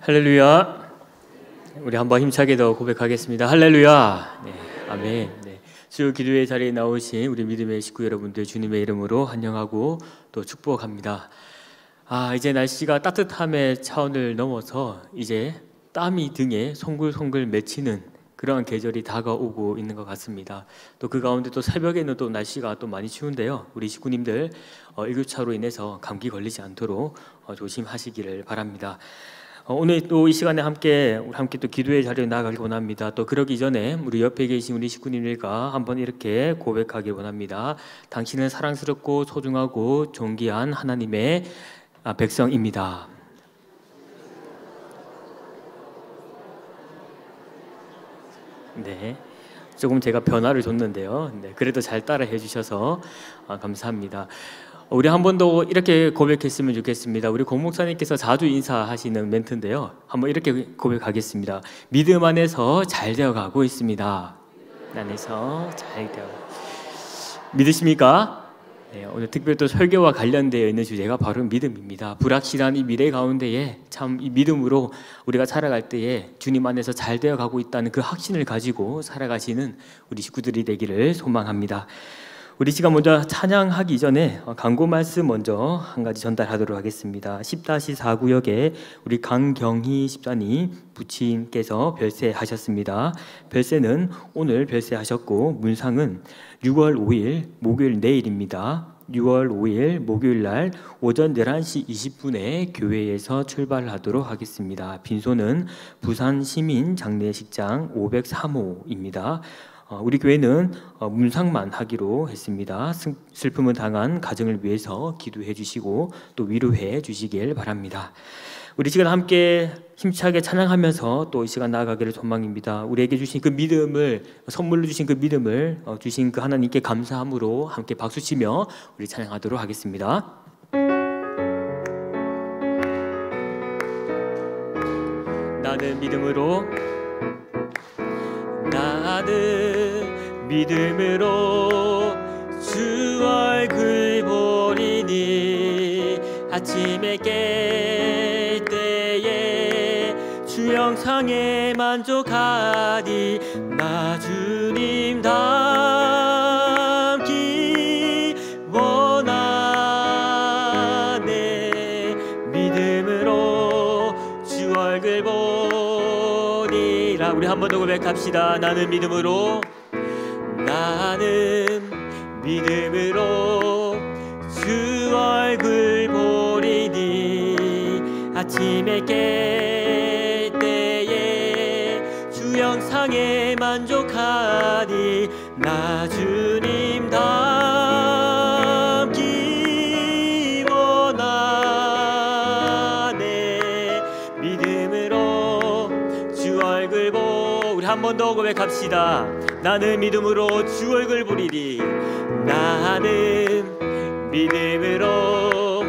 할렐루야. 우리 한번 힘차게 더 고백하겠습니다. 할렐루야. 네, 아멘. 네, 주 기도의 자리에 나오신 우리 믿음의 식구 여러분들 주님의 이름으로 환영하고 또 축복합니다. 이제 날씨가 따뜻함의 차원을 넘어서 이제 땀이 등에 송글송글 맺히는 그런 계절이 다가오고 있는 것 같습니다. 또 그 가운데 또 새벽에는 또 날씨가 또 많이 추운데요. 우리 식구님들 일교차로 인해서 감기 걸리지 않도록 조심하시기를 바랍니다. 오늘 또 이 시간에 함께 또 기도의 자리에 나아가길 원합니다. 또 그러기 전에 우리 옆에 계신 우리 식구님들과 한번 이렇게 고백하길 원합니다. 당신은 사랑스럽고 소중하고 존귀한 하나님의 백성입니다. 네, 조금 제가 변화를 줬는데요. 네, 그래도 잘 따라해 주셔서 감사합니다. 우리 한 번 더 이렇게 고백했으면 좋겠습니다. 우리 고 목사님께서 자주 인사하시는 멘트인데요. 한번 이렇게 고백하겠습니다. 믿음 안에서 잘 되어가고 있습니다. 안에서 잘 되어. 믿으십니까? 네, 오늘 특별히 또 설교와 관련되어 있는 주제가 바로 믿음입니다. 불확실한 이 미래 가운데에 참 이 믿음으로 우리가 살아갈 때에 주님 안에서 잘 되어가고 있다는 그 확신을 가지고 살아가시는 우리 식구들이 되기를 소망합니다. 우리 시간 먼저 찬양하기 전에 광고 말씀 먼저 한 가지 전달하도록 하겠습니다. 10-4구역에 우리 강경희 집사님 부친께서 별세하셨습니다. 별세는 오늘 별세하셨고 문상은 6월 5일 목요일 내일입니다. 6월 5일 목요일 날 오전 11시 20분에 교회에서 출발하도록 하겠습니다. 빈소는 부산 시민 장례식장 503호입니다. 우리 교회는 문상만 하기로 했습니다. 슬픔을 당한 가정을 위해서 기도해 주시고 또 위로해 주시길 바랍니다. 우리 시간 함께 힘차게 찬양하면서 또 이 시간 나아가기를 소망입니다. 우리에게 주신 그 믿음을, 선물로 주신 그 믿음을 주신 그 하나님께 감사함으로 함께 박수치며 우리 찬양하도록 하겠습니다. 나는 믿음으로 주 얼굴 보리니 아침에 깰 때에 주 영상에 만족하니 나 주님 닮기 원하네. 믿음으로 주 얼굴 보리라. 우리 한 번 더 고백합시다. 나는 믿음으로 주 얼굴 보리니 아침에 깰 때에 주 영상에 만족하니 나 주님 닮기 원하네. 믿음으로 주 얼굴 우리 한 번 더 고백합시다. 나는 믿음으로 주 얼굴 보리니 나는 믿음으로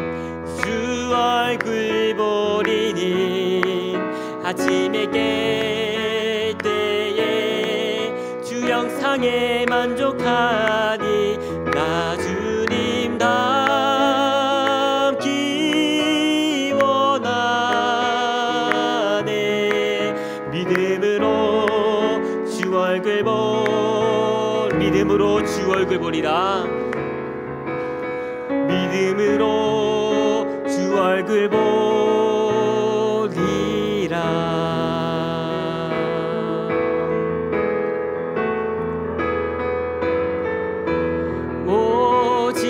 주 얼굴 보리니 아침에 깰 때에 주 영상에 만족하니 나 주님 닮기 원하네. 믿음으로 주 얼굴 믿음으로 주 얼굴 보리라. 믿음으로 주 얼굴 보리라. 오직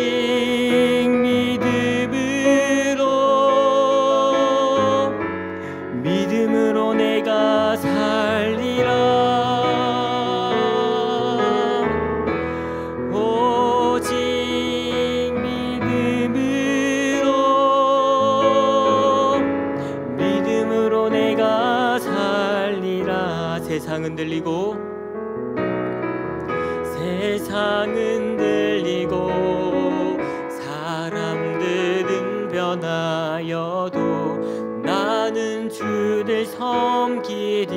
믿음으로 내가 살리라. 세상은 들리고 사람들은 변하여도 나는 주를 섬기리.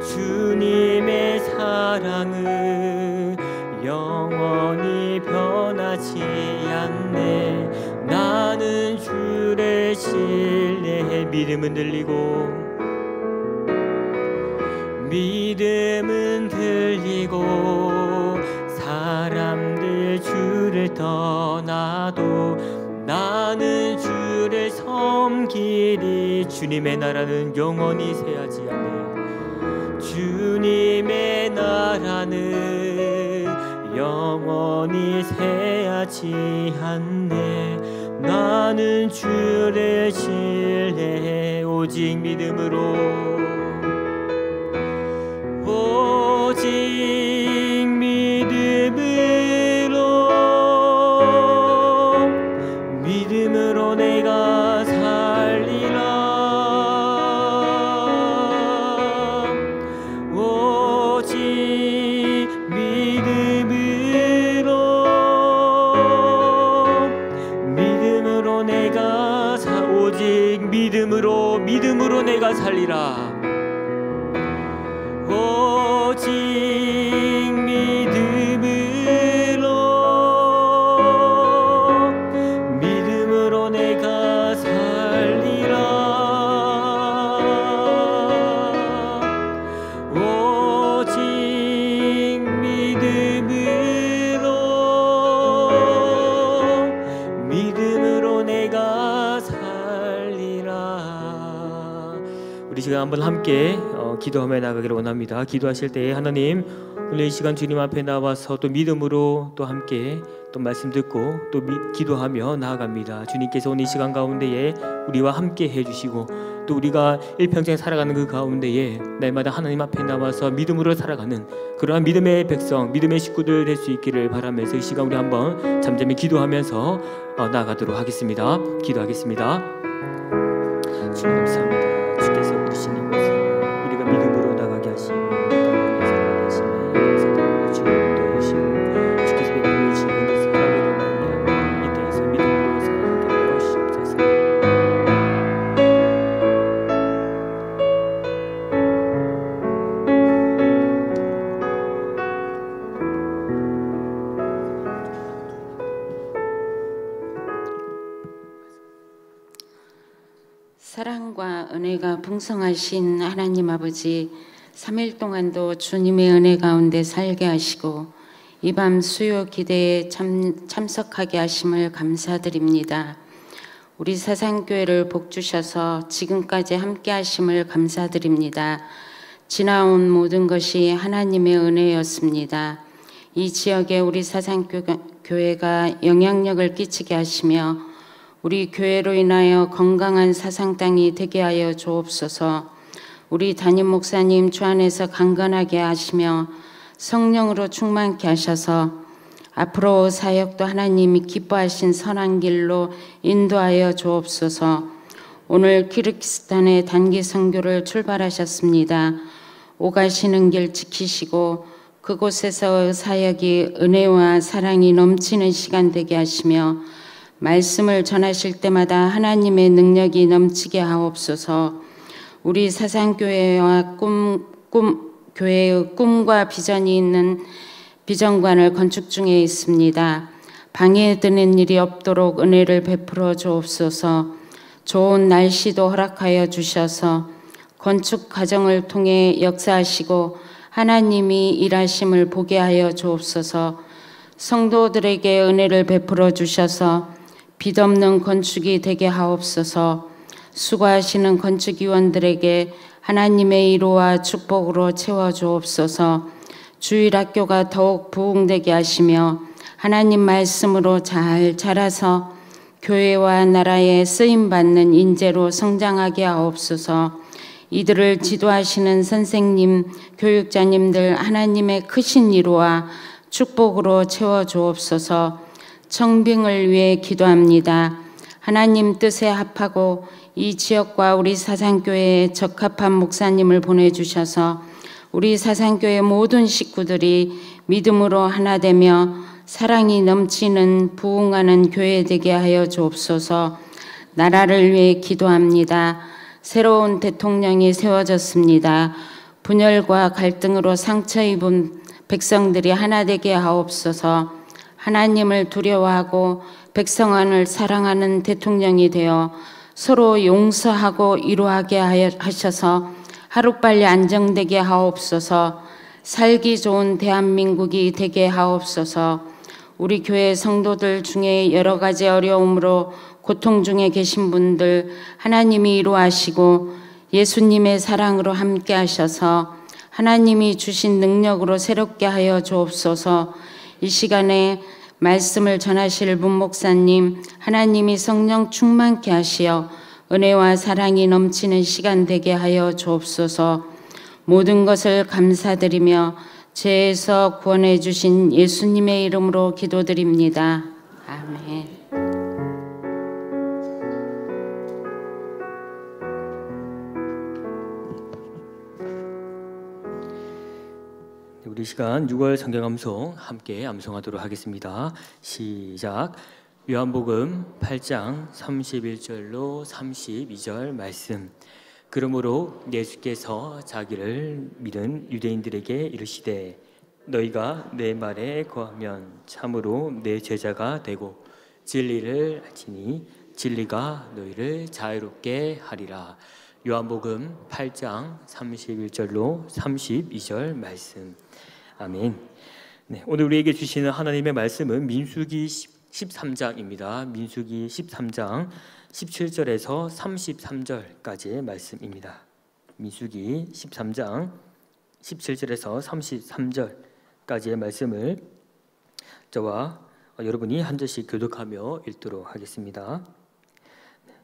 주님의 사랑은 영원히 변하지 않네. 나는 주를 신뢰해. 믿음은 들리고 믿음은 들리고 사람들 주를 떠나도 나는 주를 섬기리. 주님의 나라는 영원히 쇠하지 않네. 주님의 나라는 영원히 쇠하지 않네. 나는 주를 신뢰해. 오직 믿음으로 오직 믿음으로 내가 살리라. 오직 믿음으로 내가 오직 믿음으로 내가 살리라. 오직 믿음으로 내가 살리라. 오직 믿음으로 내가 살리라. 우리 시간 한번 함께 기도하며 나가기를 원합니다. 기도하실 때에 하나님, 오늘 이 시간 주님 앞에 나와서 또 믿음으로 또 함께 또 말씀 듣고 또 기도하며 나아갑니다. 주님께서 오늘 이 시간 가운데에 우리와 함께 해주시고 또 우리가 일평생 살아가는 그 가운데에 날마다 하나님 앞에 나와서 믿음으로 살아가는 그러한 믿음의 백성, 믿음의 식구들 될 수 있기를 바라면서 이 시간 우리 한번 잠잠히 기도하면서 나아가도록 하겠습니다. 기도하겠습니다. 주님 감사합니다. 주께서 우리 주님 우리가 믿음으로 나가게 하시고 사랑과 은혜가 풍성하신 하나님 아버지, 3일 동안도 주님의 은혜 가운데 살게 하시고 이 밤 수요 기대에 참석하게 하심을 감사드립니다. 우리 사상교회를 복주셔서 지금까지 함께 하심을 감사드립니다. 지나온 모든 것이 하나님의 은혜였습니다. 이 지역에 우리 사상교회가 영향력을 끼치게 하시며 우리 교회로 인하여 건강한 사상 땅이 되게 하여 주옵소서. 우리 담임 목사님 주 안에서 강건하게 하시며 성령으로 충만케 하셔서 앞으로 사역도 하나님이 기뻐하신 선한 길로 인도하여 주옵소서. 오늘 키르기스탄의 단기 선교를 출발하셨습니다. 오가시는 길 지키시고 그곳에서 사역이 은혜와 사랑이 넘치는 시간 되게 하시며 말씀을 전하실 때마다 하나님의 능력이 넘치게 하옵소서. 우리 사상교회와 교회의 꿈과 비전이 있는 비전관을 건축 중에 있습니다. 방해되는 일이 없도록 은혜를 베풀어 주옵소서. 좋은 날씨도 허락하여 주셔서 건축 과정을 통해 역사하시고 하나님이 일하심을 보게 하여 주옵소서. 성도들에게 은혜를 베풀어 주셔서 빚없는 건축이 되게 하옵소서. 수고하시는 건축위원들에게 하나님의 위로와 축복으로 채워주옵소서. 주일학교가 더욱 부흥되게 하시며 하나님 말씀으로 잘 자라서 교회와 나라에 쓰임받는 인재로 성장하게 하옵소서. 이들을 지도하시는 선생님, 교육자님들 하나님의 크신 위로와 축복으로 채워주옵소서. 청빙을 위해 기도합니다. 하나님 뜻에 합하고 이 지역과 우리 사상교회에 적합한 목사님을 보내주셔서 우리 사상교회 모든 식구들이 믿음으로 하나 되며 사랑이 넘치는 부흥하는 교회 되게 하여 주옵소서. 나라를 위해 기도합니다. 새로운 대통령이 세워졌습니다. 분열과 갈등으로 상처 입은 백성들이 하나 되게 하옵소서. 하나님을 두려워하고 백성을 사랑하는 대통령이 되어 서로 용서하고 위로하게 하셔서 하루빨리 안정되게 하옵소서. 살기 좋은 대한민국이 되게 하옵소서. 우리 교회 성도들 중에 여러 가지 어려움으로 고통 중에 계신 분들 하나님이 위로하시고 예수님의 사랑으로 함께 하셔서 하나님이 주신 능력으로 새롭게 하여 주옵소서. 이 시간에 말씀을 전하실 문목사님 하나님이 성령 충만케 하시어 은혜와 사랑이 넘치는 시간 되게 하여 주옵소서. 모든 것을 감사드리며 죄에서 구원해 주신 예수님의 이름으로 기도드립니다. 아멘. 우리 시간 6월 성경 암송 함께 암송하도록 하겠습니다. 시작. 요한복음 8장 31절로 32절 말씀. 그러므로 예수께서 자기를 믿은 유대인들에게 이르시되 너희가 내 말에 거하면 참으로 내 제자가 되고 진리를 알지니 진리가 너희를 자유롭게 하리라. 요한복음 8장 31절로 32절 말씀. 아멘. 네, 오늘 우리에게 주시는 하나님의 말씀은 민수기 13장입니다. 민수기 13장 17절에서 33절까지의 말씀입니다. 민수기 13장 17절에서 33절까지의 말씀을 저와 여러분이 한 절씩 교독하며 읽도록 하겠습니다.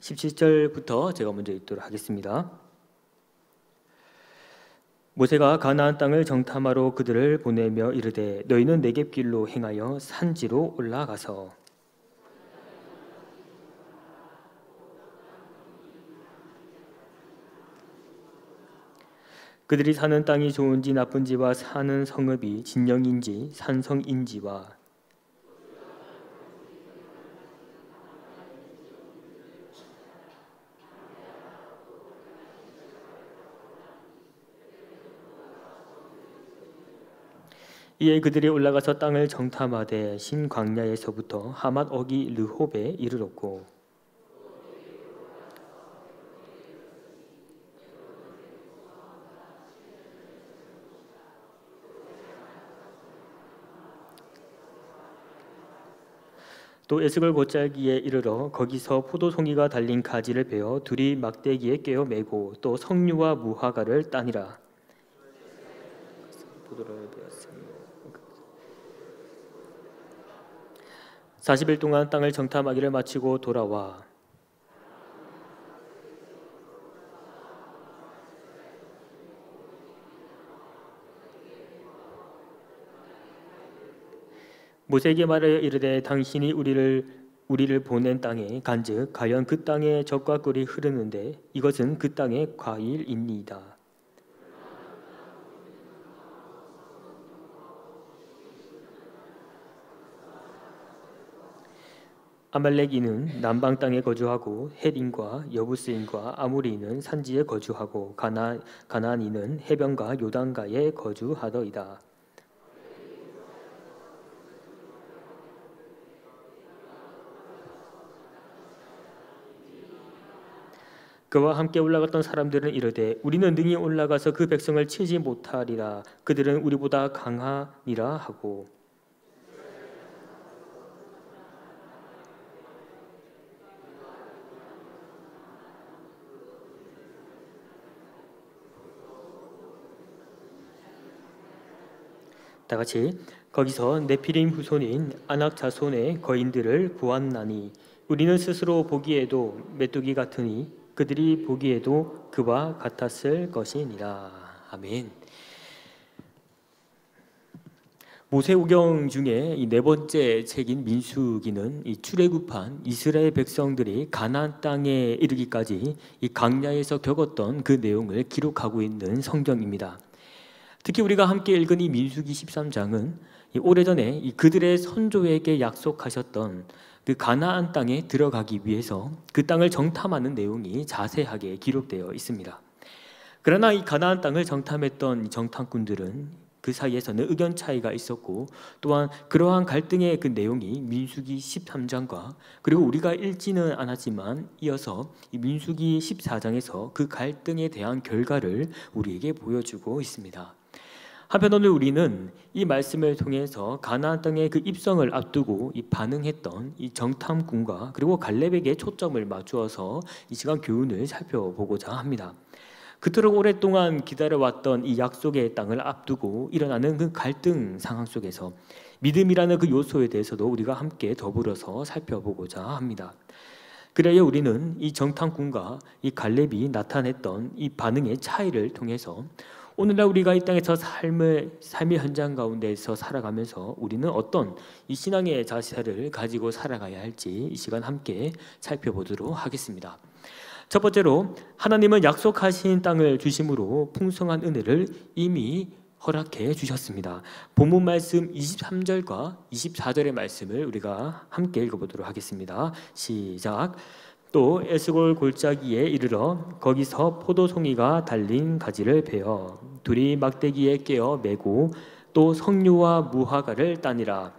17절부터 제가 먼저 읽도록 하겠습니다. 모세가 가나안 땅을 정탐하러 그들을 보내며 이르되 너희는 네겝길로 행하여 산지로 올라가서 그들이 사는 땅이 좋은지 나쁜지와 사는 성읍이 진영인지 산성인지와 이에 그들이 올라가서 땅을 정탐하되 신광야에서부터 하맛 어기 르홉에 이르렀고 또 에스걸 곧잘기에 이르러 거기서 포도송이가 달린 가지를 베어 둘이 막대기에 꿰어 매고 또 석류와 무화과를 따니라. 포도를 베었으니 40일 동안 땅을 정탐하기를 마치고 돌아와 모세에게 말하여 이르되 당신이 우리를 보낸 땅에 간즉 과연 그 땅에 젖과 꿀이 흐르는데 이것은 그 땅의 과일이니이다. 아말렉인은 남방 땅에 거주하고 헷인과 여부스인과 아모리인은 산지에 거주하고 가나안인은 해변과 요단가에 거주하더이다. 그와 함께 올라갔던 사람들은 이르되 우리는 능히 올라가서 그 백성을 치지 못하리라. 그들은 우리보다 강하니라 하고 다 같이 거기서 네피림 후손인 아낙 자손의 거인들을 보았나니 우리는 스스로 보기에도 메뚜기 같으니 그들이 보기에도 그와 같았을 것이니라. 아멘. 모세오경 중에 이 네 번째 책인 민수기는 이 출애굽한 이스라엘 백성들이 가나안 땅에 이르기까지 이 광야에서 겪었던 그 내용을 기록하고 있는 성경입니다. 특히 우리가 함께 읽은 이 민수기 13장은 오래전에 이 그들의 선조에게 약속하셨던 그 가나안 땅에 들어가기 위해서 그 땅을 정탐하는 내용이 자세하게 기록되어 있습니다. 그러나 이 가나안 땅을 정탐했던 정탐꾼들은 그 사이에서는 의견 차이가 있었고, 또한 그러한 갈등의 그 내용이 민수기 13장과 그리고 우리가 읽지는 않았지만 이어서 이 민수기 14장에서 그 갈등에 대한 결과를 우리에게 보여주고 있습니다. 한편 오늘 우리는 이 말씀을 통해서 가나안 땅의 그 입성을 앞두고 이 반응했던 이 정탐꾼과 그리고 갈렙에게 초점을 맞추어서 이 시간 교훈을 살펴보고자 합니다. 그토록 오랫동안 기다려왔던 이 약속의 땅을 앞두고 일어나는 그 갈등 상황 속에서 믿음이라는 그 요소에 대해서도 우리가 함께 더불어서 살펴보고자 합니다. 그래야 우리는 이 정탐꾼과 이 갈렙이 나타냈던 이 반응의 차이를 통해서 오늘날 우리가 이 땅에서 삶의 현장 가운데서 살아가면서 우리는 어떤 이 신앙의 자세를 가지고 살아가야 할지 이 시간 함께 살펴보도록 하겠습니다. 첫 번째로, 하나님은 약속하신 땅을 주심으로 풍성한 은혜를 이미 허락해 주셨습니다. 본문 말씀 23절과 24절의 말씀을 우리가 함께 읽어보도록 하겠습니다. 시작. 또 에스골 골짜기에 이르러 거기서 포도송이가 달린 가지를 베어 둘이 막대기에 깨어 메고 또 석류와 무화과를 따니라.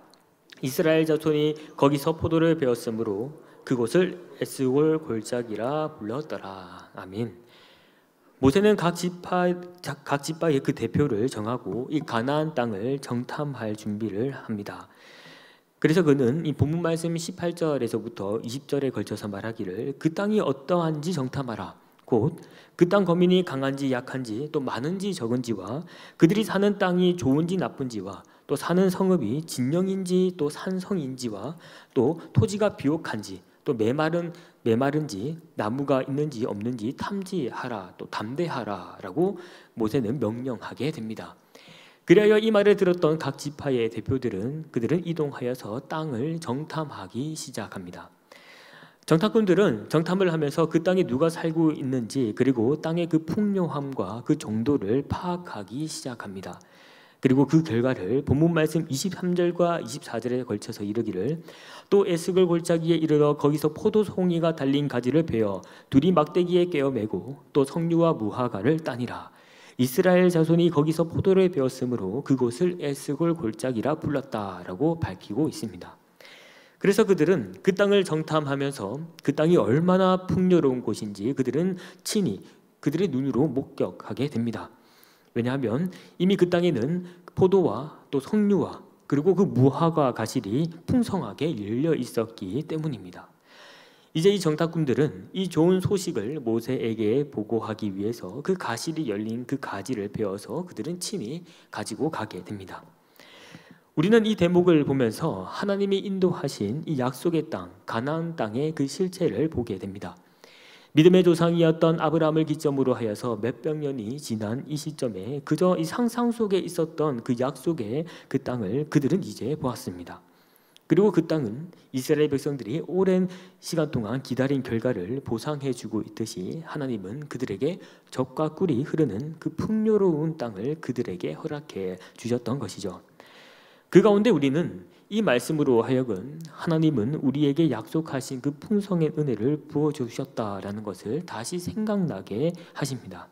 이스라엘 자손이 거기서 포도를 베었으므로 그곳을 에스골 골짜기라 불렀더라. 아멘. 모세는 각 지파의 그 대표를 정하고 이 가나안 땅을 정탐할 준비를 합니다. 그래서 그는 이 본문 말씀 18절에서부터 20절에 걸쳐서 말하기를 그 땅이 어떠한지 정탐하라. 곧 그 땅 거민이 강한지 약한지 또 많은지 적은지와 그들이 사는 땅이 좋은지 나쁜지와 또 사는 성읍이 진영인지 또 산성인지와 또 토지가 비옥한지 또 메마른지 나무가 있는지 없는지 탐지하라 또 담대하라 라고 모세는 명령하게 됩니다. 그리하여 이 말을 들었던 각 지파의 대표들은 그들은 이동하여서 땅을 정탐하기 시작합니다. 정탐꾼들은 정탐을 하면서 그 땅에 누가 살고 있는지 그리고 땅의 그 풍요함과 그 정도를 파악하기 시작합니다. 그리고 그 결과를 본문 말씀 23절과 24절에 걸쳐서 이르기를 또 에스골 골짜기에 이르러 거기서 포도송이가 달린 가지를 베어 둘이 막대기에 깨어 메고 또 석류와 무화과를 따니라. 이스라엘 자손이 거기서 포도를 베었으므로 그곳을 에스골 골짜기라 불렀다라고 밝히고 있습니다. 그래서 그들은 그 땅을 정탐하면서 그 땅이 얼마나 풍요로운 곳인지 그들은 친히 그들의 눈으로 목격하게 됩니다. 왜냐하면 이미 그 땅에는 포도와 또 석류와 그리고 그 무화과 가실이 풍성하게 열려 있었기 때문입니다. 이제 이 정탐꾼들은 이 좋은 소식을 모세에게 보고하기 위해서 그 가실이 열린 그 가지를 베어서 그들은 친히 가지고 가게 됩니다. 우리는 이 대목을 보면서 하나님이 인도하신 이 약속의 땅, 가나안 땅의 그 실체를 보게 됩니다. 믿음의 조상이었던 아브라함을 기점으로 하여서 몇백 년이 지난 이 시점에 그저 이 상상 속에 있었던 그 약속의 그 땅을 그들은 이제 보았습니다. 그리고 그 땅은 이스라엘 백성들이 오랜 시간 동안 기다린 결과를 보상해주고 있듯이 하나님은 그들에게 젖과 꿀이 흐르는 그 풍요로운 땅을 그들에게 허락해 주셨던 것이죠. 그 가운데 우리는 이 말씀으로 하여금 하나님은 우리에게 약속하신 그 풍성의 은혜를 부어주셨다라는 것을 다시 생각나게 하십니다.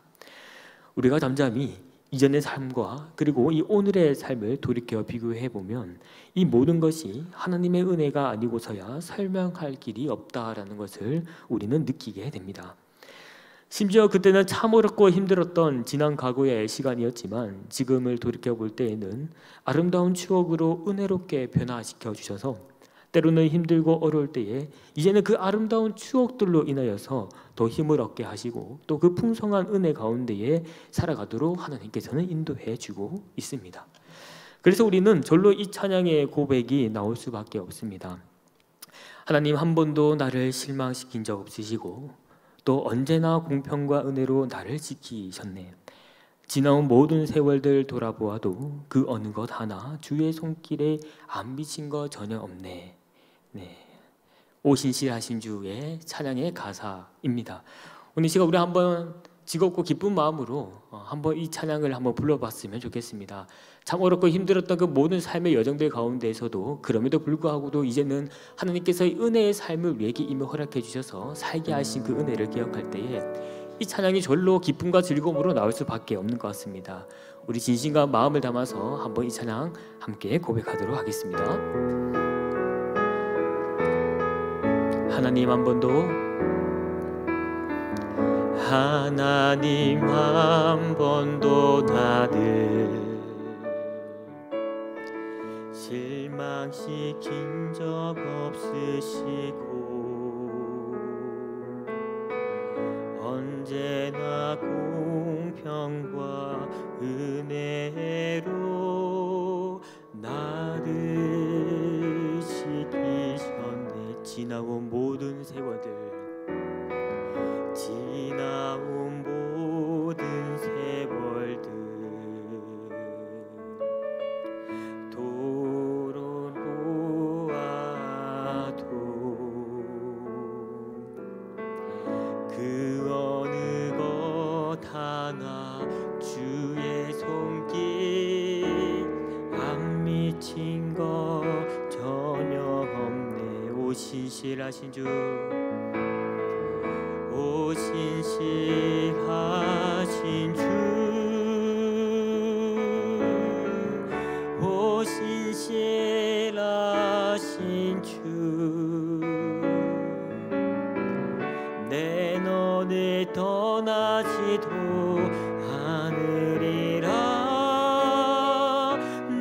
우리가 잠잠히 이전의 삶과 그리고 이 오늘의 삶을 돌이켜 비교해 보면 이 모든 것이 하나님의 은혜가 아니고서야 설명할 길이 없다라는 것을 우리는 느끼게 됩니다. 심지어 그때는 참 어렵고 힘들었던 지난 과거의 시간이었지만 지금을 돌이켜 볼 때에는 아름다운 추억으로 은혜롭게 변화시켜 주셔서 때로는 힘들고 어려울 때에 이제는 그 아름다운 추억들로 인하여서 더 힘을 얻게 하시고 또 그 풍성한 은혜 가운데에 살아가도록 하나님께서는 인도해 주고 있습니다. 그래서 우리는 절로 이 찬양의 고백이 나올 수밖에 없습니다. 하나님 한 번도 나를 실망시킨 적 없으시고 또 언제나 공평과 은혜로 나를 지키셨네. 지나온 모든 세월들 돌아보아도 그 어느 것 하나 주의 손길에 안 비친 거 전혀 없네. 네, 오신실하신 주의 찬양의 가사입니다. 오늘 시간 우리 한번 즐겁고 기쁜 마음으로 한번 이 찬양을 한번 불러봤으면 좋겠습니다. 참 어렵고 힘들었던 그 모든 삶의 여정들 가운데에서도 그럼에도 불구하고도 이제는 하나님께서 이 은혜의 삶을 우리에게 이미 허락해 주셔서 살게 하신 그 은혜를 기억할 때에 이 찬양이 절로 기쁨과 즐거움으로 나올 수밖에 없는 것 같습니다. 우리 진심과 마음을 담아서 한번 이 찬양 함께 고백하도록 하겠습니다. 하나님 한 번 더, 하나님 한 번도 나를 실망시킨 적 없으시고 언제나 공평과 은혜로 나를 지키셨네. 지나온 모든 세월들, 지나온 모든 세월들 돌아보아도 그 어느 것 하나 주의 손길 안 미친 것 전혀 없네. 오 신실하신 주, 오 신실하신 주, 오 신실하신 주, 내 너를 떠나지도 않으리라,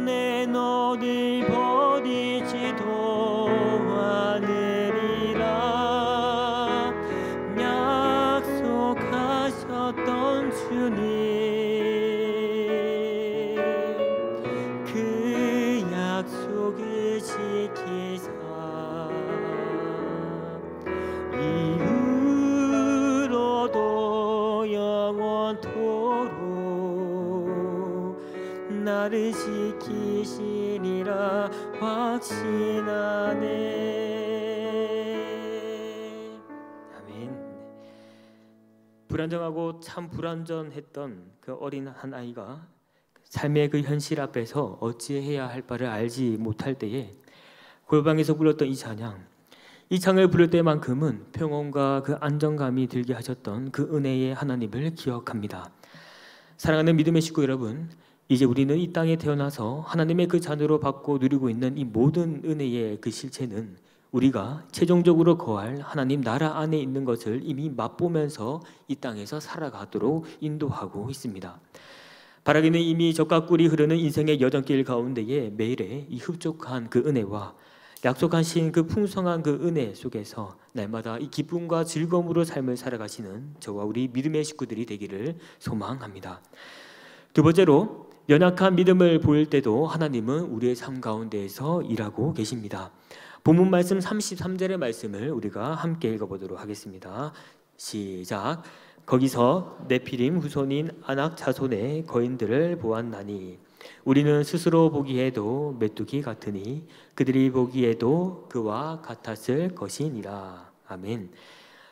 내 너를 버리지도 않으리라. 약속하셨던 주님, 그 약속을 지키사 이후로도 영원토록 나를 지키시리라 확신하네. 아멘. 불안정하고 참 불안전했던 그 어린 한 아이가 삶의 그 현실 앞에서 어찌해야 할 바를 알지 못할 때에 골방에서 불렀던 이 찬양, 이 찬양을 부를 때만큼은 평온과 그 안정감이 들게 하셨던 그 은혜의 하나님을 기억합니다. 사랑하는 믿음의 식구 여러분, 이제 우리는 이 땅에 태어나서 하나님의 그 자녀로 받고 누리고 있는 이 모든 은혜의 그 실체는 우리가 최종적으로 거할 하나님 나라 안에 있는 것을 이미 맛보면서 이 땅에서 살아가도록 인도하고 있습니다. 바라기는 이미 적과 꿀이 흐르는 인생의 여정길 가운데에 매일의 이 흡족한 그 은혜와 약속하신 그 풍성한 그 은혜 속에서 날마다 이 기쁨과 즐거움으로 삶을 살아가시는 저와 우리 믿음의 식구들이 되기를 소망합니다. 두 번째로, 연약한 믿음을 보일 때도 하나님은 우리의 삶 가운데에서 일하고 계십니다. 본문 말씀 33절의 말씀을 우리가 함께 읽어보도록 하겠습니다. 시작. 거기서 네피림 후손인 아낙 자손의 거인들을 보았나니 우리는 스스로 보기에도 메뚜기 같으니 그들이 보기에도 그와 같았을 것이니라. 아멘.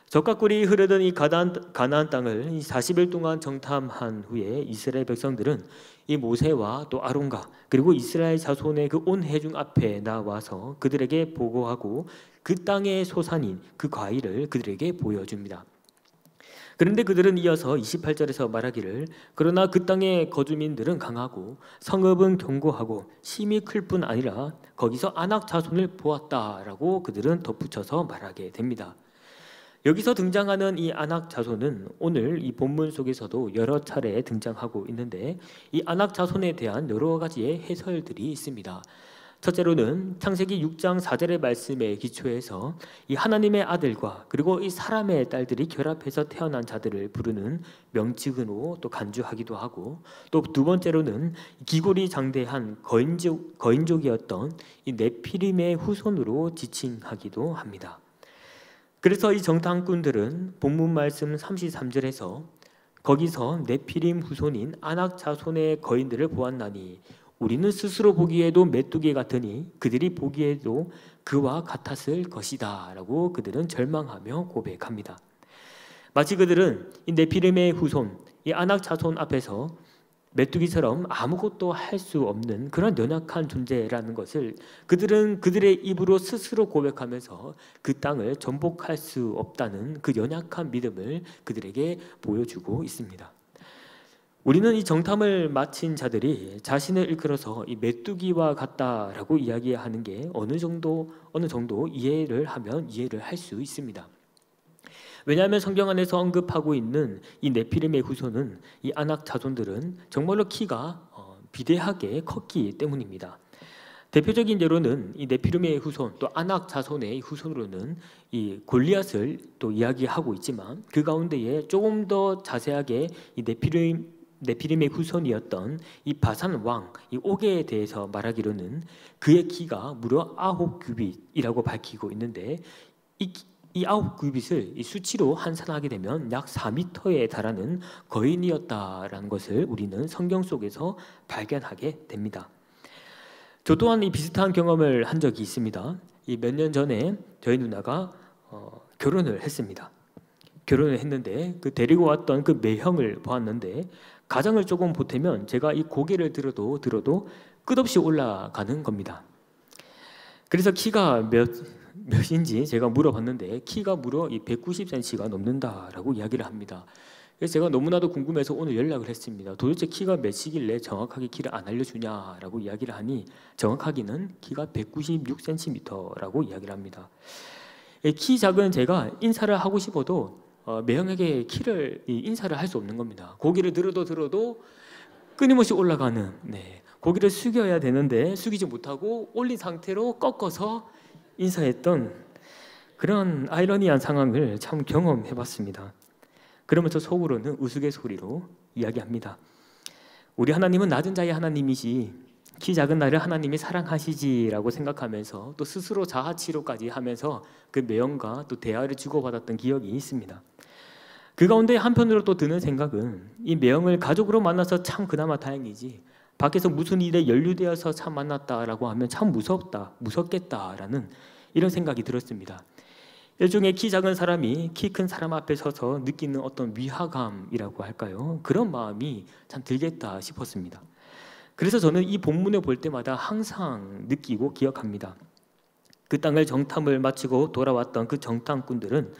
적과 꿀이 흐르던 이 가나안 땅을 40일 동안 정탐한 후에 이스라엘 백성들은 이 모세와 또 아론과 그리고 이스라엘 자손의 그 온 회중 앞에 나와서 그들에게 보고하고 그 땅의 소산인 그 과일을 그들에게 보여줍니다. 그런데 그들은 이어서 28절에서 말하기를, 그러나 그 땅의 거주민들은 강하고 성읍은 견고하고 힘이 클 뿐 아니라 거기서 아낙 자손을 보았다라고 그들은 덧붙여서 말하게 됩니다. 여기서 등장하는 이 아낙 자손은 오늘 이 본문 속에서도 여러 차례 등장하고 있는데, 이 아낙 자손에 대한 여러 가지의 해설들이 있습니다. 첫째로는 창세기 6장 4절의 말씀에 기초해서 이 하나님의 아들과 그리고 이 사람의 딸들이 결합해서 태어난 자들을 부르는 명칭으로 또 간주하기도 하고, 또 두 번째로는 기골이 장대한 거인족이었던 이 네피림의 후손으로 지칭하기도 합니다. 그래서 이 정탐꾼들은 본문 말씀 33절에서 거기서 네피림 후손인 아낙 자손의 거인들을 보았나니 우리는 스스로 보기에도 메뚜기 같으니 그들이 보기에도 그와 같았을 것이다 라고 그들은 절망하며 고백합니다. 마치 그들은 이 네피림의 후손, 이 아낙 자손 앞에서 메뚜기처럼 아무것도 할 수 없는 그런 연약한 존재라는 것을 그들은 그들의 입으로 스스로 고백하면서 그 땅을 정복할 수 없다는 그 연약한 믿음을 그들에게 보여주고 있습니다. 우리는 이 정탐을 마친 자들이 자신을 일컬어서 이 메뚜기와 같다라고 이야기하는 게 어느 정도 이해를 하면 이해를 할 수 있습니다. 왜냐하면 성경 안에서 언급하고 있는 이 네피림의 후손은, 이 아낙 자손들은 정말로 키가 비대하게 컸기 때문입니다. 대표적인 예로는 이 네피림의 후손, 또 아낙 자손의 후손으로는 이 골리앗을 또 이야기하고 있지만, 그 가운데에 조금 더 자세하게 이 네피림의 후손이었던 이 바산 왕, 이 옥에 대해서 말하기로는 그의 키가 무려 9규빗이라고 밝히고 있는데, 이 9규빗을 이 수치로 환산하게 되면 약 4m에 달하는 거인이었다라는 것을 우리는 성경 속에서 발견하게 됩니다. 저 또한 이 비슷한 경험을 한 적이 있습니다. 이 몇 년 전에 저희 누나가 결혼을 했습니다. 결혼을 했는데 그 데리고 왔던 그 매형을 보았는데, 가장을 조금 보태면 제가 이 고개를 들어도 끝없이 올라가는 겁니다. 그래서 키가 몇인지 제가 물어봤는데 키가 무려 190cm가 넘는다라고 이야기를 합니다. 그래서 제가 너무나도 궁금해서 오늘 연락을 했습니다. 도대체 키가 몇이길래 정확하게 키를 안 알려주냐라고 이야기를 하니, 정확하게는 키가 196cm라고 이야기를 합니다. 키 작은 제가 인사를 하고 싶어도 매형에게 키를 인사를 할 수 없는 겁니다. 고개를 들어도 끊임없이 올라가는, 고개를 숙여야 되는데 숙이지 못하고 올린 상태로 꺾어서 인사했던 그런 아이러니한 상황을 참 경험해봤습니다. 그러면서 속으로는 우스갯소리로 이야기합니다. 우리 하나님은 낮은 자의 하나님이시, 키 작은 나를 하나님이 사랑하시지라고 생각하면서 또 스스로 자아치료까지 하면서 그 매형과 또 대화를 주고받았던 기억이 있습니다. 그 가운데 한편으로 또 드는 생각은, 이 매형을 가족으로 만나서 참 그나마 다행이지, 밖에서 무슨 일에 연루되어서 참 만났다라고 하면 참 무섭겠다라는 이런 생각이 들었습니다. 일종의 키 작은 사람이 키 큰 사람 앞에 서서 느끼는 어떤 위화감이라고 할까요? 그런 마음이 참 들겠다 싶었습니다. 그래서 저는 이 본문을 볼 때마다 항상 느끼고 기억합니다. 그 땅을 정탐을 마치고 돌아왔던 그 정탐꾼들은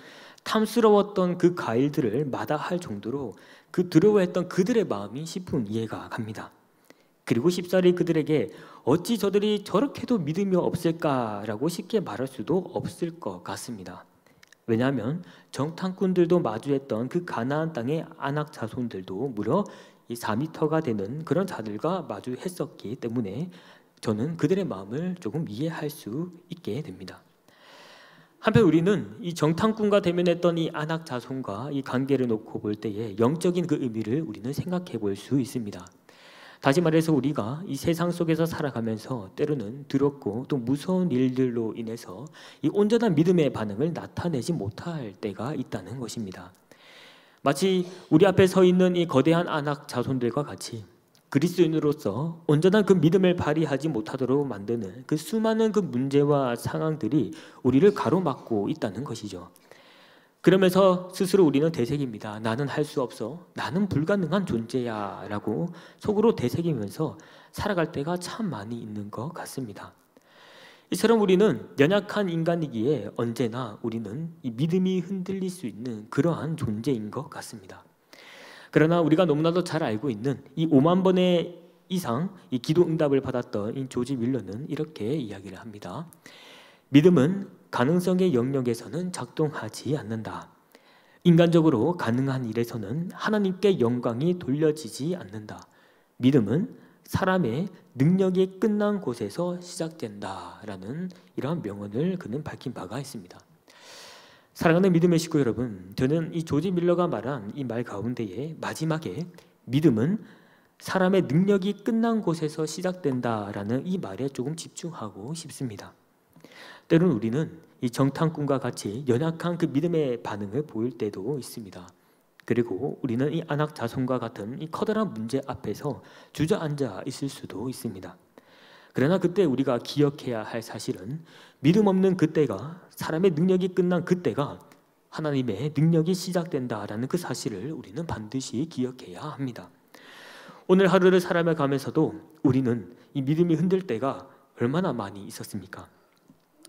탐스러웠던 그 가일들을 마다할 정도로 그 두려워했던 그들의 마음이 십분 이해가 갑니다. 그리고 쉽사리 그들에게 어찌 저들이 저렇게도 믿음이 없을까라고 쉽게 말할 수도 없을 것 같습니다. 왜냐하면 정탐꾼들도 마주했던 그 가나안 땅의 아낙 자손들도 무려 이 4m가 되는 그런 자들과 마주했었기 때문에 저는 그들의 마음을 조금 이해할 수 있게 됩니다. 한편 우리는 이 정탐꾼과 대면했던 이 아낙 자손과 이 관계를 놓고 볼 때에 영적인 그 의미를 우리는 생각해 볼 수 있습니다. 다시 말해서 우리가 이 세상 속에서 살아가면서 때로는 두렵고 또 무서운 일들로 인해서 이 온전한 믿음의 반응을 나타내지 못할 때가 있다는 것입니다. 마치 우리 앞에 서 있는 이 거대한 아낙 자손들과 같이 그리스도인으로서 온전한 그 믿음을 발휘하지 못하도록 만드는 그 수많은 그 문제와 상황들이 우리를 가로막고 있다는 것이죠. 그러면서 스스로 우리는 되새깁니다. 나는 할 수 없어. 나는 불가능한 존재야 라고 속으로 되새기면서 살아갈 때가 참 많이 있는 것 같습니다. 이처럼 우리는 연약한 인간이기에 언제나 우리는 이 믿음이 흔들릴 수 있는 그러한 존재인 것 같습니다. 그러나 우리가 너무나도 잘 알고 있는 이 5만 번의 이상 이 기도 응답을 받았던 이 조지 밀러는 이렇게 이야기를 합니다. 믿음은 가능성의 영역에서는 작동하지 않는다. 인간적으로 가능한 일에서는 하나님께 영광이 돌려지지 않는다. 믿음은 사람의 능력이 끝난 곳에서 시작된다라는 이러한 명언을 그는 밝힌 바가 있습니다. 사랑하는 믿음의 식구 여러분, 저는 이 조지 밀러가 말한 이 말 가운데에 마지막에 믿음은 사람의 능력이 끝난 곳에서 시작된다라는 이 말에 조금 집중하고 싶습니다. 때로는 우리는 이 정탐꾼과 같이 연약한 그 믿음의 반응을 보일 때도 있습니다. 그리고 우리는 이 아낙 자손과 같은 이 커다란 문제 앞에서 주저앉아 있을 수도 있습니다. 그러나 그때 우리가 기억해야 할 사실은 믿음 없는 그때가, 사람의 능력이 끝난 그때가 하나님의 능력이 시작된다라는 그 사실을 우리는 반드시 기억해야 합니다. 오늘 하루를 살아가면서도 우리는 이 믿음이 흔들 때가 얼마나 많이 있었습니까?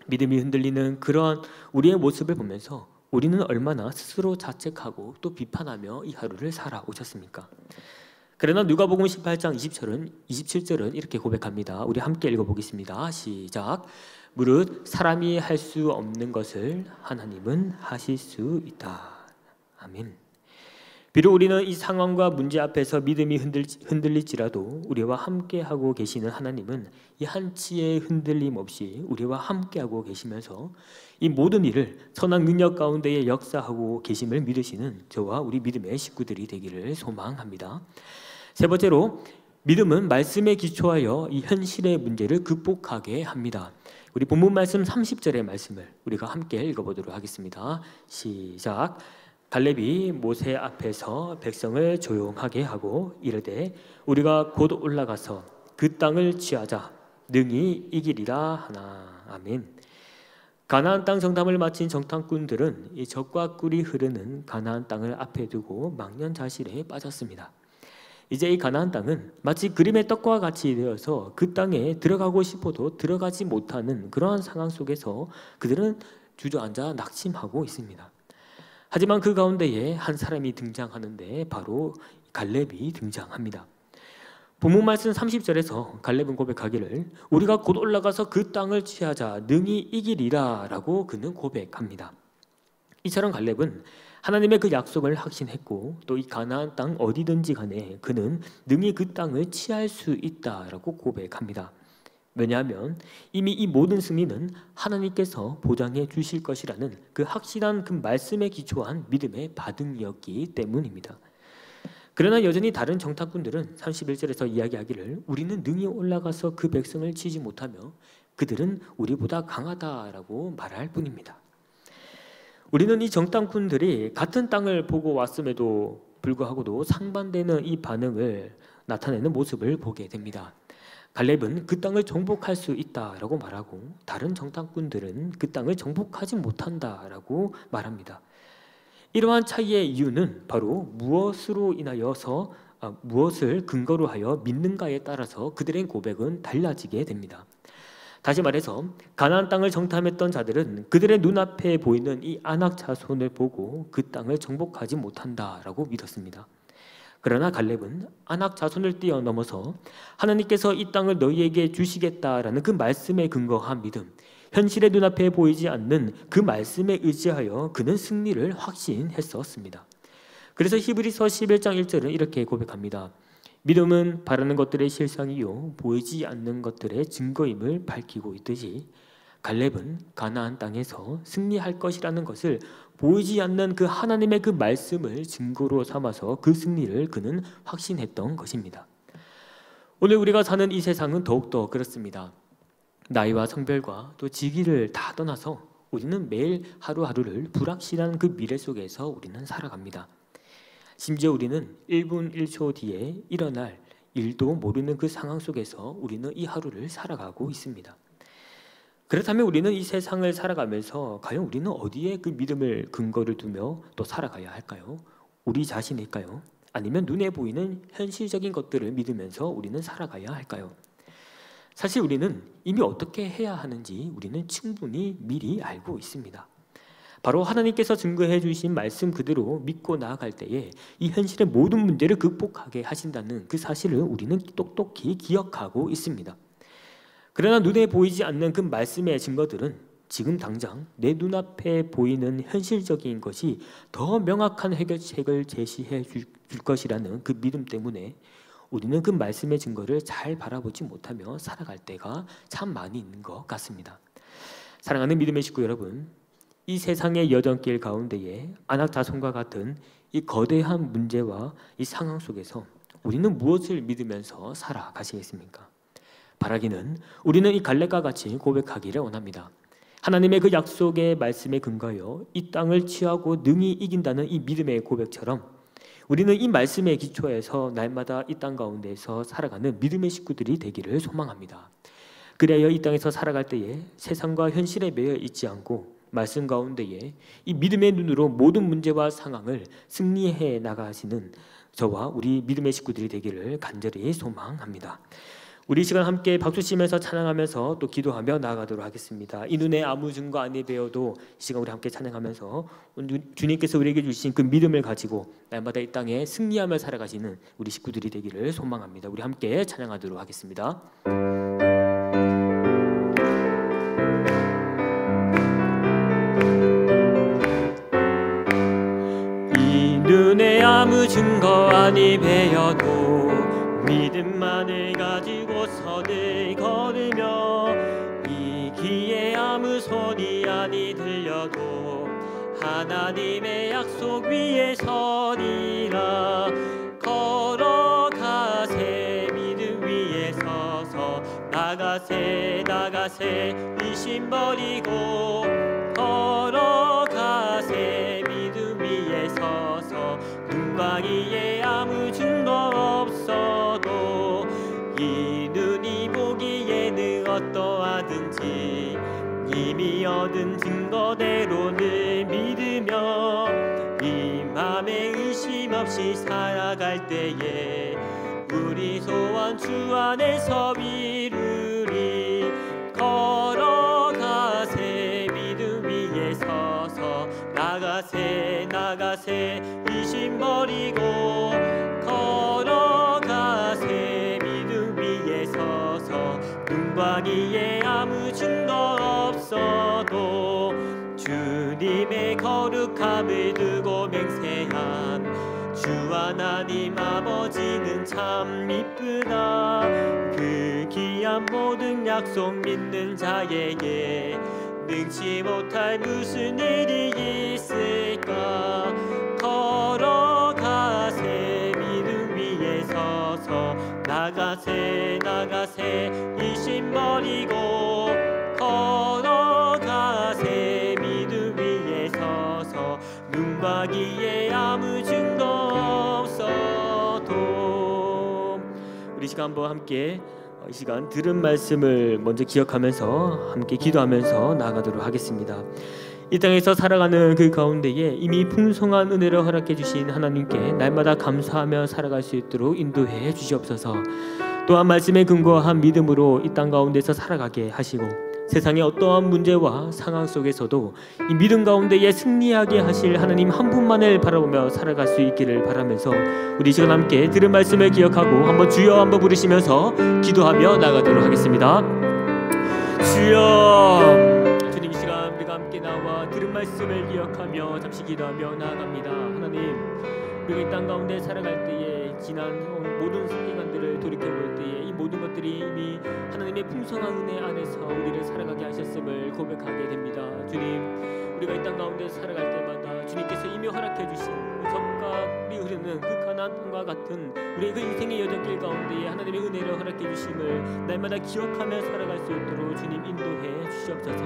믿음이 흔들리는 그러한 우리의 모습을 보면서 우리는 얼마나 스스로 자책하고 또 비판하며 이 하루를 살아오셨습니까? 그러나 누가복음 18장 27절은 이렇게 고백합니다. 우리 함께 읽어보겠습니다. 시작. 무릇 사람이 할 수 없는 것을 하나님은 하실 수 있다. 아멘. 비록 우리는 이 상황과 문제 앞에서 믿음이 흔들릴지라도 우리와 함께하고 계시는 하나님은 이 한치의 흔들림 없이 우리와 함께하고 계시면서 이 모든 일을 선한 능력 가운데에 역사하고 계심을 믿으시는 저와 우리 믿음의 식구들이 되기를 소망합니다. 세 번째로, 믿음은 말씀에 기초하여 이 현실의 문제를 극복하게 합니다. 우리 본문 말씀 30절의 말씀을 우리가 함께 읽어보도록 하겠습니다. 시작. 갈렙이 모세 앞에서 백성을 조용하게 하고 이르되 우리가 곧 올라가서 그 땅을 취하자 능히 이기리라 하나. 아멘. 가나안 땅 정탐을 마친 정탐꾼들은 이 적과 꿀이 흐르는 가나안 땅을 앞에 두고 망연자실에 빠졌습니다. 이제 이 가나안 땅은 마치 그림의 떡과 같이 되어서 그 땅에 들어가고 싶어도 들어가지 못하는 그러한 상황 속에서 그들은 주저앉아 낙심하고 있습니다. 하지만 그 가운데에 한 사람이 등장하는데 바로 갈렙이 등장합니다. 본문 말씀 30절에서 갈렙은 고백하기를 우리가 곧 올라가서 그 땅을 취하자 능히 이기리라 라고 그는 고백합니다. 이처럼 갈렙은 하나님의 그 약속을 확신했고 또 이 가나안 땅 어디든지 간에 그는 능히 그 땅을 취할 수 있다라고 고백합니다. 왜냐하면 이미 이 모든 승리는 하나님께서 보장해 주실 것이라는 그 확실한 그 말씀에 기초한 믿음의 반응이었기 때문입니다. 그러나 여전히 다른 정탐꾼들은 31절에서 이야기하기를 우리는 능히 올라가서 그 백성을 치지 못하며 그들은 우리보다 강하다라고 말할 뿐입니다. 우리는 이 정탐꾼들이 같은 땅을 보고 왔음에도 불구하고도 상반되는 이 반응을 나타내는 모습을 보게 됩니다. 갈렙은 그 땅을 정복할 수 있다라고 말하고 다른 정탐꾼들은 그 땅을 정복하지 못한다라고 말합니다. 이러한 차이의 이유는 바로 무엇을 근거로 하여 믿는가에 따라서 그들의 고백은 달라지게 됩니다. 다시 말해서 가나안 땅을 정탐했던 자들은 그들의 눈앞에 보이는 이 아낙 자손을 보고 그 땅을 정복하지 못한다라고 믿었습니다. 그러나 갈렙은 아낙 자손을 뛰어넘어서 하나님께서 이 땅을 너희에게 주시겠다라는 그 말씀에 근거한 믿음, 현실의 눈앞에 보이지 않는 그 말씀에 의지하여 그는 승리를 확신했었습니다. 그래서 히브리서 11장 1절은 이렇게 고백합니다. 믿음은 바라는 것들의 실상이요 보이지 않는 것들의 증거임을 밝히고 있듯이 갈렙은 가나안 땅에서 승리할 것이라는 것을 보이지 않는 그 하나님의 그 말씀을 증거로 삼아서 그 승리를 그는 확신했던 것입니다. 오늘 우리가 사는 이 세상은 더욱더 그렇습니다. 나이와 성별과 또 직위를 다 떠나서 우리는 매일 하루하루를 불확실한 그 미래 속에서 우리는 살아갑니다. 심지어 우리는 1분 1초 뒤에 일어날 일도 모르는 그 상황 속에서 우리는 이 하루를 살아가고 있습니다. 그렇다면 우리는 이 세상을 살아가면서 과연 우리는 어디에 그 믿음을 근거를 두며 또 살아가야 할까요? 우리 자신일까요? 아니면 눈에 보이는 현실적인 것들을 믿으면서 우리는 살아가야 할까요? 사실 우리는 이미 어떻게 해야 하는지 우리는 충분히 미리 알고 있습니다. 바로 하나님께서 증거해 주신 말씀 그대로 믿고 나아갈 때에 이 현실의 모든 문제를 극복하게 하신다는 그 사실을 우리는 똑똑히 기억하고 있습니다. 그러나 눈에 보이지 않는 그 말씀의 증거들은 지금 당장 내 눈앞에 보이는 현실적인 것이 더 명확한 해결책을 제시해 줄 것이라는 그 믿음 때문에 우리는 그 말씀의 증거를 잘 바라보지 못하며 살아갈 때가 참 많이 있는 것 같습니다. 사랑하는 믿음의 식구 여러분, 이 세상의 여정길 가운데에 아낙 자손과 같은 이 거대한 문제와 이 상황 속에서 우리는 무엇을 믿으면서 살아가시겠습니까? 바라기는 우리는 이 갈렙과 같이 고백하기를 원합니다. 하나님의 그 약속의 말씀에 근거하여 이 땅을 취하고 능히 이긴다는 이 믿음의 고백처럼 우리는 이 말씀에 기초해서 날마다 이 땅 가운데서 살아가는 믿음의 식구들이 되기를 소망합니다. 그래야 이 땅에서 살아갈 때에 세상과 현실에 매여 있지 않고 말씀 가운데에 이 믿음의 눈으로 모든 문제와 상황을 승리해 나가시는 저와 우리 믿음의 식구들이 되기를 간절히 소망합니다. 우리 시간 함께 박수 치면서 찬양하면서 또 기도하며 나아가도록 하겠습니다. 이 눈에 아무 증거 아니 배워도 이 시간 우리 함께 찬양하면서 주님께서 우리에게 주신 그 믿음을 가지고 날마다 이 땅에 승리하며 살아가시는 우리 식구들이 되기를 소망합니다. 우리 함께 찬양하도록 하겠습니다. 눈에 아무 증거 아니 배어도 믿음만을 가지고서 늘 걸으며 이 귀에 아무 소리 아니 들려도 하나님의 약속 위에 서리라. 걸어가세 믿음 위에 서서 나가세 나가세 의심 버리고 걸어가세 믿음 위에 서서 눈바위에 아무 증거 없어도 이 눈이 보기에는 어떠하든지 이미 얻은 증거대로 늘 믿으며 이 맘에 의심 없이 살아갈 때에 우리 소원 주 안에서 이루리. 걸어가세 믿음 위에 서서 나가세 나가세 의심 버리고 걸어가세 믿음 위에 서서 눈바위에 아무 증거 없어도 주님의 거룩함을 두고 맹세한 주 하나님 아버지는 참 이쁘다. 그 귀한 모든 약속 믿는 자에게 능치 못할 무슨 일이 있을까. 걸어가세 믿음 위에 서서 나가세 나가세 의심 버리고 걸어가세 믿음 위에 서서 눈바위에 아무 증거 없어도. 우리 시간 한번 함께 이 시간 들은 말씀을 먼저 기억하면서 함께 기도하면서 나아가도록 하겠습니다. 이 땅에서 살아가는 그 가운데에 이미 풍성한 은혜를 허락해 주신 하나님께 날마다 감사하며 살아갈 수 있도록 인도해 주시옵소서. 또한 말씀에 근거한 믿음으로 이 땅 가운데서 살아가게 하시고 세상의 어떠한 문제와 상황 속에서도 이 믿음 가운데에 승리하게 하실 하나님 한 분만을 바라보며 살아갈 수 있기를 바라면서 우리 시간 함께 들은 말씀을 기억하고 한번 주여 한번 부르시면서 기도하며 나가도록 하겠습니다. 주여. 주님, 이 시간 우리가 함께 나와 들은 말씀을 기억하며 잠시 기도하며 나아갑니다. 하나님, 우리가 이 땅 가운데 살아갈 때에 지난 모든 시간들을 돌이켜볼 때에 이 모든 것들이 이미 하나님의 풍성한 은혜 안에서 우리를 살아가게 하셨음을 고백하게 됩니다. 주님, 우리가 이 땅 가운데 살아갈 때마다 주님께서 이미 허락해 주신 적과 이 흐르는 그 가나안 땅과 같은 우리의 그 인생의 여정길 가운데에 하나님의 은혜를 허락해 주심을 날마다 기억하며 살아갈 수 있도록 주님 인도해 주시옵소서.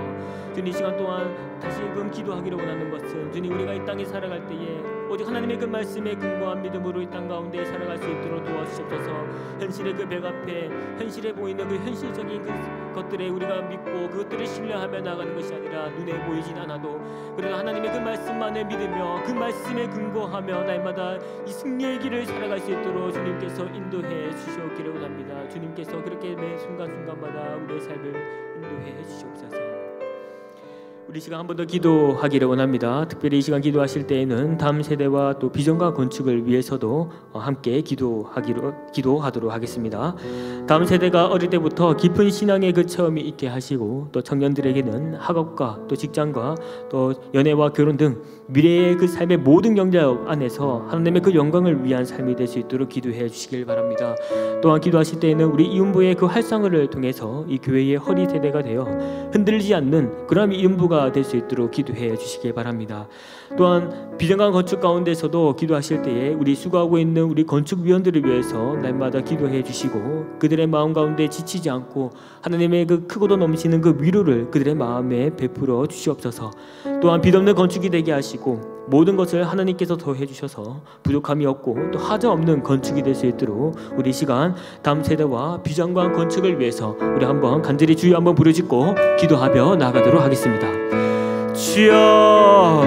주님, 이 시간 동안 다시금 기도하기를 원하는 것은 주님, 우리가 이 땅에 살아갈 때에 오직 하나님의 그 말씀에 근거한 믿음으로 이 땅 가운데 살아갈 수 있도록 도와주시옵소서. 현실의 그 벽 앞에 현실에 보이는 그 현실적인 그 것들에 우리가 믿고 그것들을 신뢰하며 나가는 것이 아니라 눈에 보이진 않아도 그래도 하나님의 그 말씀만을 믿으며 그 말씀에 근거하며 날마다 이 승리의 길을 살아갈 수 있도록 주님께서 인도해 주시옵기를 원합니다. 주님께서 그렇게 매 순간순간마다 우리의 삶을 인도해 주시옵소서. 우리 시간 한 번 더 기도하기를 원합니다. 특별히 이 시간 기도하실 때에는 다음 세대와 또 비전과 건축을 위해서도 함께 기도하도록 하겠습니다. 다음 세대가 어릴 때부터 깊은 신앙의 그 체험이 있게 하시고 또 청년들에게는 학업과 또 직장과 또 연애와 결혼 등 미래의 그 삶의 모든 영역 안에서 하나님의 그 영광을 위한 삶이 될 수 있도록 기도해 주시길 바랍니다. 또한 기도하실 때에는 우리 이음부의 그 활성화를 통해서 이 교회의 허리 세대가 되어 흔들리지 않는 그런 이음부가 될 수 있도록 기도해 주시길 바랍니다. 또한 비전과 건축 가운데서도 기도하실 때에 우리 수고하고 있는 우리 건축위원들을 위해서 날마다 기도해 주시고 그들의 마음 가운데 지치지 않고 하나님의 그 크고도 넘치는 그 위로를 그들의 마음에 베풀어 주시옵소서. 또한 빚없는 건축이 되게 하시고 모든 것을 하나님께서 더해 주셔서 부족함이 없고 또 하자 없는 건축이 될 수 있도록 우리 시간 다음 세대와 비전과 건축을 위해서 우리 한번 간절히 주여 한번 부르짖고 기도하며 나가도록 하겠습니다. 주여.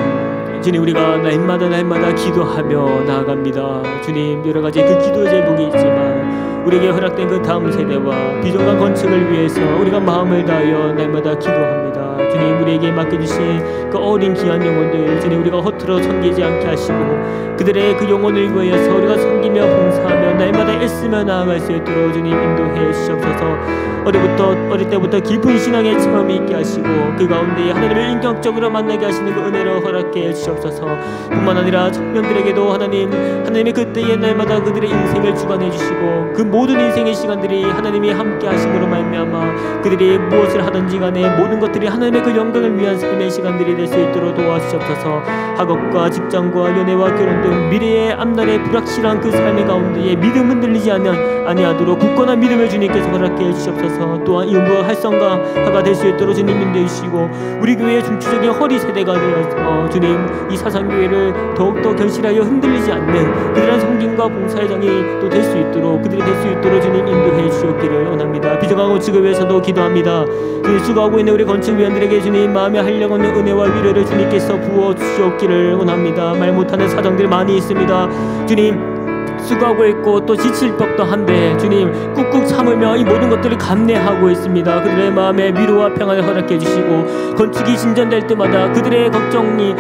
주님, 우리가 날마다 기도하며 나아갑니다. 주님, 여러 가지 그 기도의 제목이 있지만 우리에게 허락된 그 다음 세대와 비전과 건축을 위해서 우리가 마음을 다하여 날마다 기도합니다. 주님, 우리에게 맡겨주신 그 어린 귀한 영혼들, 주님, 우리가 허투루 섬기지 않게 하시고 그들의 그 영혼을 위해서 우리가 섬기며 봉사하며 날마다 애쓰며 나아갈 수 있도록 주님 인도해 주시옵소서. 어릴 때부터 깊은 신앙의 체험이 있게 하시고 그 가운데 하나님을 인격적으로 만나게 하시는 그 은혜로 허락해 주시옵소서. 뿐만 아니라 청년들에게도 하나님의 그때의 날마다 그들의 인생을 주관해 주시고 그 모든 인생의 시간들이 하나님이 함께 하심으로 말미암아 그들이 무엇을 하든지 간에 모든 것들이 하나님의 그 영광을 위한 삶의 시간들이 될 수 있도록 도와주시옵소서. 학업과 직장과 연애와 결혼 등 미래의 앞날의 불확실한 그 삶의 가운데에 믿음 흔들리지 아니하도록 굳건한 믿음을 주님께서 허락해 주시옵소서. 또한 이음부 활성화가 될 수 있도록 주님 인도해 주시고 우리 교회의 중추적인 허리 세대가 되어 주님 이 사상교회를 더욱더 견실하여 흔들리지 않는 그들의 섬김과 봉사의 장이 또 될 수 있도록 그들이 될 수 있도록 주님 인도해 주시옵기를 원합니다. 비전과 건축을 위해서도 기도합니다. 주님, 수고하고 있는 우리 건축위원들에게 주님 마음에 하려고 하는 은혜와 위로를 주님께서 부어 주시옵기를 원합니다. 말 못하는 사정들 많이 있습니다. 주님, 수고하고 있고 또 지칠 법도 한데 주님 꾹꾹 참으며 이 모든 것들을 감내하고 있습니다. 그들의 마음에 위로와 평안을 허락해 주시고 건축이 진전될 때마다 그들의 걱정이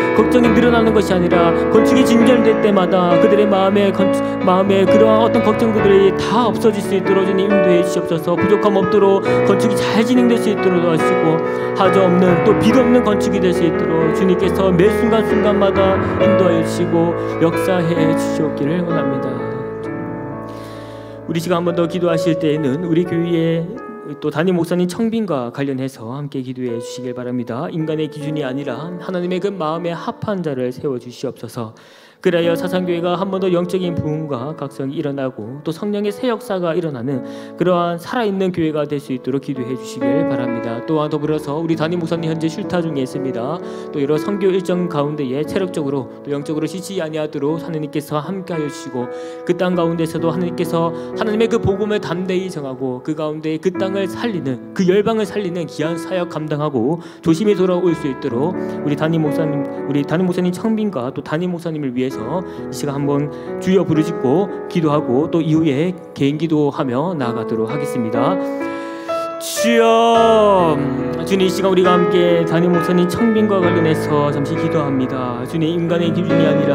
늘어나는 것이 아니라 건축이 진전될 때마다 그들의 마음에 그러한 어떤 걱정들이 다 없어질 수 있도록 주님 인도해 주시옵소서. 부족함 없도록 건축이 잘 진행될 수 있도록 도와주시고 하저 없는 또 빚 없는 건축이 될 수 있도록 주님께서 매 순간순간마다 인도하여 주시고 역사해 주시옵기를 원합니다. 우리 시간 한 번 더 기도하실 때에는 우리 교회의 또 담임 목사님 청빙과 관련해서 함께 기도해 주시길 바랍니다. 인간의 기준이 아니라 하나님의 그 마음에 합한 자를 세워 주시옵소서. 그래야 사상교회가 한 번 더 영적인 부흥과 각성이 일어나고 또 성령의 새 역사가 일어나는 그러한 살아있는 교회가 될 수 있도록 기도해 주시길 바랍니다. 또한 더불어서 우리 담임 목사님 현재 쉴타 중에 있습니다. 또 여러 선교 일정 가운데에 체력적으로 또 영적으로 쉬지 아니하도록 하느님께서 함께하여 주시고 그 땅 가운데서도 하느님께서 하나님의 그 복음을 담대히 정하고 그 가운데 그 땅을 살리는 그 열방을 살리는 귀한 사역 감당하고 조심히 돌아올 수 있도록 우리 담임 목사님 청빙과 또 담임 목사님을 위해서 이 시간 한번 주여 부르짖고 기도하고 또 이후에 개인 기도하며 나아가도록 하겠습니다. 주여, 주님, 이 시간 우리가 함께 담임 목사님 청빙과 관련해서 잠시 기도합니다. 주님, 인간의 기준이 아니라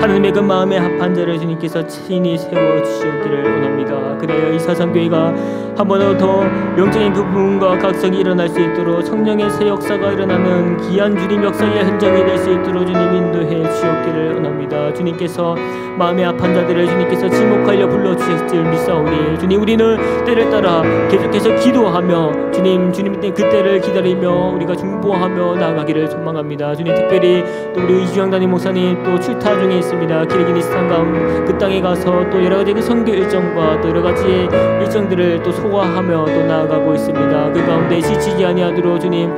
하나님의 그 마음에 합한 자를 주님께서 친히 세워주시기를 원합니다. 그래야 이 사상교회가 한 번 더 영적인 그 부흥과 각성이 일어날 수 있도록 성령의 새 역사가 일어나는 귀한 주님 역사의 현장이 될 수 있도록 주님 인도해 주시기를 원합니다. 주님께서 마음에 합한 자들을 주님께서 지목하여 불러주실 줄 믿사오니 주님, 우리는 때를 따라 계속해서 기도하며 주님 때 그때를 기다리며 우리가 중보하며 나아가기를 소망합니다. 주님, 특별히 또 우리 이주영 담임 목사님 또 출타 중에 있습니다. 기르기니스탄 가운 그 땅에 가서 또 여러 가지 그 선교 일정과 또 여러 가지 일정들을 또 소화하며 또 나아가고 있습니다. 그 가운데 지치지 아니하도록 주님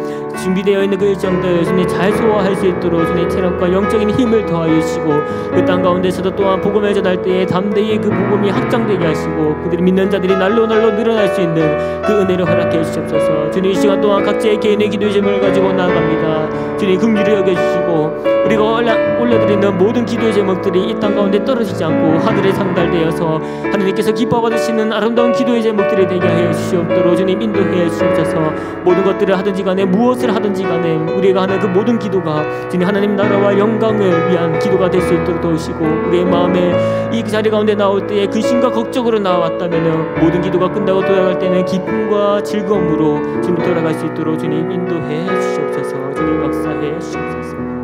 준비되어 있는 그 일정들 주님 잘 소화할 수 있도록 주님 체력과 영적인 힘을 더하여 주시고 그 땅 가운데서도 또한 복음을 전할 때에 담대히 그 복음이 확장되게 하시고 그들이 믿는 자들이 날로 늘어날 수 있는 그 은혜를 허락해 주시옵소서. 주님, 이 시간 동안 각자의 개인의 기도의 제목을 가지고 나아갑니다. 주님, 긍휼히 여겨주시고 우리가 올려드리는 모든 기도의 제목들이 이 땅 가운데 떨어지지 않고 하늘에 상달되어서 하느님께서 기뻐 받으시는 아름다운 기도의 제목들이 되게 하여 주시옵도록 주님 인도해 주시옵소서. 모든 것들을 하든지 간에 무엇을 하든지 간에 우리가 하는 그 모든 기도가 주님 하나님 나라와 영광을 위한 기도가 될 수 있도록 도우시고 우리의 마음에 이 자리 가운데 나올 때에 근심과 걱정으로 나왔다면 모든 기도가 끝나고 돌아갈 때는 기쁨과 즐거움으로 주님 돌아갈 수 있도록 주님 인도해 주시옵소서. 주님 역사해 주시옵소서.